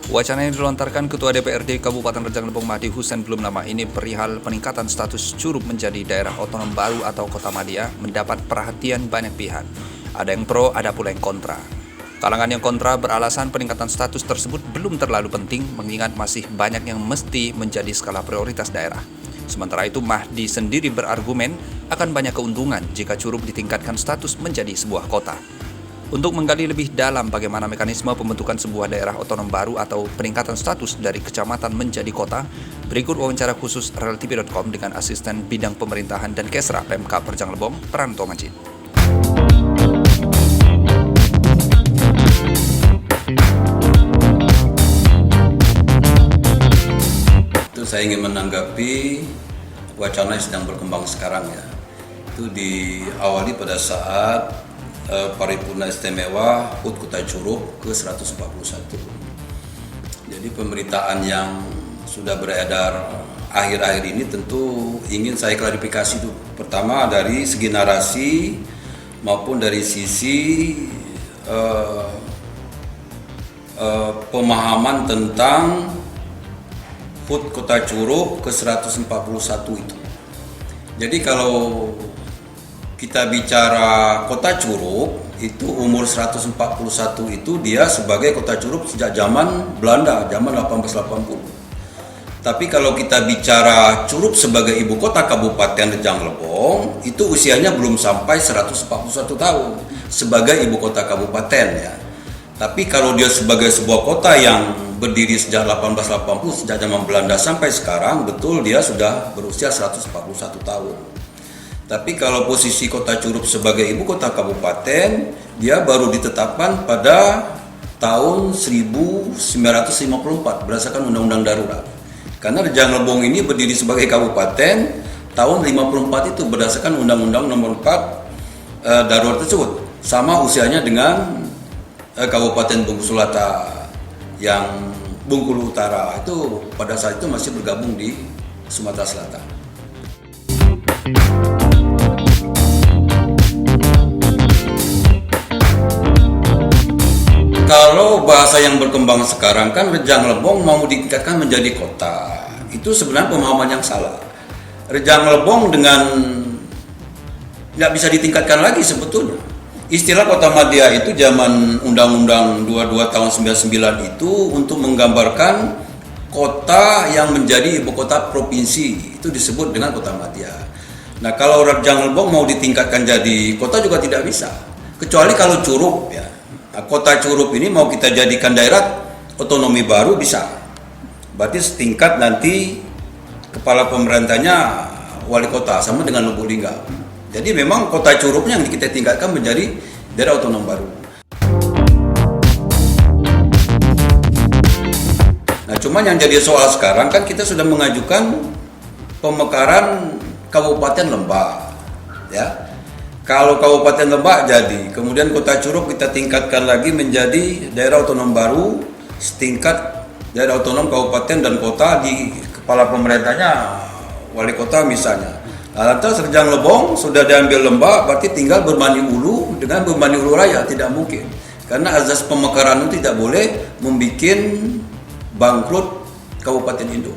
Wacana yang dilontarkan Ketua DPRD Kabupaten Rejang Lebong Mahdi Husein belum lama ini perihal peningkatan status Curup menjadi daerah otonom baru atau Kota Madya mendapat perhatian banyak pihak. Ada yang pro, ada pula yang kontra. Kalangan yang kontra beralasan peningkatan status tersebut belum terlalu penting mengingat masih banyak yang mesti menjadi skala prioritas daerah. Sementara itu Mahdi sendiri berargumen akan banyak keuntungan jika Curup ditingkatkan status menjadi sebuah kota. Untuk menggali lebih dalam bagaimana mekanisme pembentukan sebuah daerah otonom baru atau peningkatan status dari kecamatan menjadi kota, berikut wawancara khusus reltv.com dengan Asisten Bidang Pemerintahan dan Kesra Pemkab Rejang Lebong, Pranto Majid. Itu saya ingin menanggapi wacana yang sedang berkembang sekarang ya. Itu diawali pada saat Paripurna Istimewa HUT Kota Curup ke-141. Jadi pemberitaan yang sudah beredar akhir-akhir ini tentu ingin saya klarifikasi dulu. Pertama dari segi narasi maupun dari sisi pemahaman tentang HUT Kota Curup ke-141 itu. Jadi kalau kita bicara Kota Curup, itu umur 141 itu dia sebagai Kota Curup sejak zaman Belanda, zaman 1880. Tapi kalau kita bicara Curup sebagai ibu kota Kabupaten Rejang Lebong, itu usianya belum sampai 141 tahun sebagai ibu kota kabupaten ya. Tapi kalau dia sebagai sebuah kota yang berdiri sejak 1880, sejak zaman Belanda sampai sekarang, betul dia sudah berusia 141 tahun. Tapi kalau posisi Kota Curup sebagai ibu kota kabupaten, dia baru ditetapkan pada tahun 1954 berdasarkan Undang-Undang Darurat. Karena Rejang Lebong ini berdiri sebagai kabupaten tahun 54 itu berdasarkan Undang-Undang Nomor 4 Darurat tersebut. Sama usianya dengan Kabupaten Bungkulu yang Bengkulu Utara itu pada saat itu masih bergabung di Sumatera Selatan. Kalau bahasa yang berkembang sekarang kan Rejang Lebong mau ditingkatkan menjadi kota. Itu sebenarnya pemahaman yang salah. Rejang Lebong dengan nggak bisa ditingkatkan lagi sebetulnya. Istilah Kota Madya itu zaman Undang-Undang 22 tahun 99 itu untuk menggambarkan kota yang menjadi ibu kota provinsi. Itu disebut dengan Kota Madya. Nah kalau Rejang Lebong mau ditingkatkan jadi kota juga tidak bisa. Kecuali kalau Curup ya. Nah, Kota Curup ini mau kita jadikan daerah otonomi baru bisa. Berarti setingkat nanti kepala pemerintahnya wali kota sama dengan Lubuk Linggau. Jadi memang Kota Curupnya yang kita tingkatkan menjadi daerah otonom baru. Nah, cuman yang jadi soal sekarang kan kita sudah mengajukan pemekaran Kabupaten Lembah, ya. Kalau Kabupaten Lebak jadi, kemudian Kota Curup kita tingkatkan lagi menjadi daerah otonom baru, setingkat daerah otonom kabupaten dan kota di kepala pemerintahnya wali kota misalnya. Nah, lantas Rejang Lebong sudah diambil Lembak, berarti tinggal Bermani Ulu dengan Bermani Ulu Raya, tidak mungkin. Karena azas pemekaran itu tidak boleh membuat bangkrut Kabupaten Induk.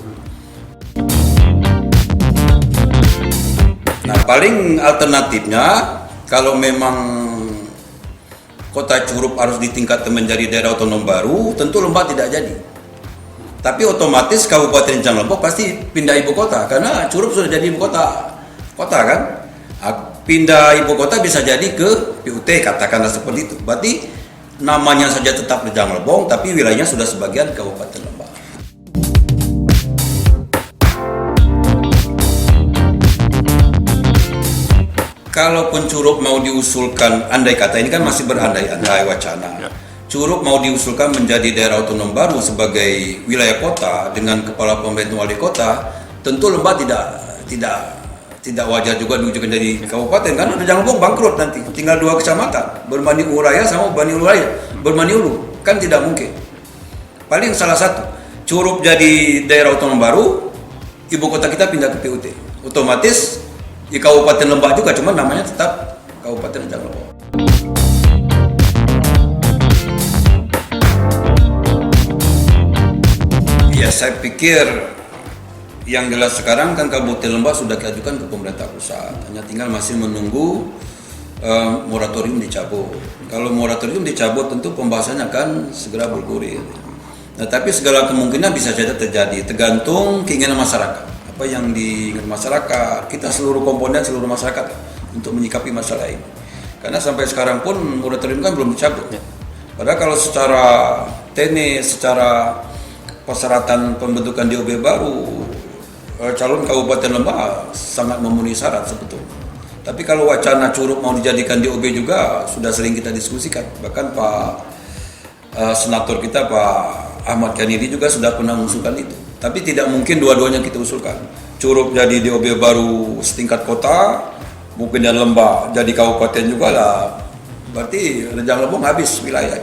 Nah, paling alternatifnya kalau memang Kota Curup harus ditingkatkan menjadi daerah otonom baru, tentu Lembah tidak jadi. Tapi otomatis Kabupaten Rejang Lebong pasti pindah ibu kota karena Curup sudah jadi ibu kota kan. Pindah ibu kota bisa jadi ke PUT katakanlah seperti itu. Berarti namanya saja tetap Rejang Lebong tapi wilayahnya sudah sebagian Kabupaten Lembah. Kalaupun Curup mau diusulkan, andai kata ini kan masih berandai-andai wacana. Curup mau diusulkan menjadi daerah otonom baru sebagai wilayah kota dengan kepala pemerintah wali kota, tentu Lembah tidak wajar juga diujukan jadi kabupaten karena Rejang Lebong bangkrut nanti. Tinggal 2 kecamatan, Bermani Ulu Raya sama Bermani Ulu Raya. Bermani Ulu kan tidak mungkin. Paling salah satu. Curup jadi daerah otonom baru, ibu kota kita pindah ke PUT. Otomatis di Kabupaten Lembah juga, cuma namanya tetap Kabupaten Rejang Lebong. saya pikir yang jelas sekarang kan Kabupaten Lembah sudah diajukan ke pemerintah pusat, hanya tinggal masih menunggu moratorium dicabut. Kalau moratorium dicabut tentu pembahasannya akan segera bergulir. Nah, tapi segala kemungkinan bisa saja terjadi, tergantung keinginan masyarakat. Apa yang diinginkan masyarakat, kita seluruh komponen seluruh masyarakat untuk menyikapi masalah ini. Karena sampai sekarang pun moratorium kan belum dicabut. Padahal kalau secara teknis, secara persyaratan pembentukan DOB baru, calon Kabupaten Lembah sangat memenuhi syarat sebetulnya. Tapi kalau wacana Curug mau dijadikan DOB juga sudah sering kita diskusikan. Bahkan Pak Senator kita Pak Ahmad Khanidi juga sudah pernah mengusulkan itu. Tapi tidak mungkin dua-duanya kita usulkan. Curug jadi DOB baru setingkat kota, mungkin dan Lembah jadi kabupaten juga lah. Berarti Rejang Lebong habis wilayah.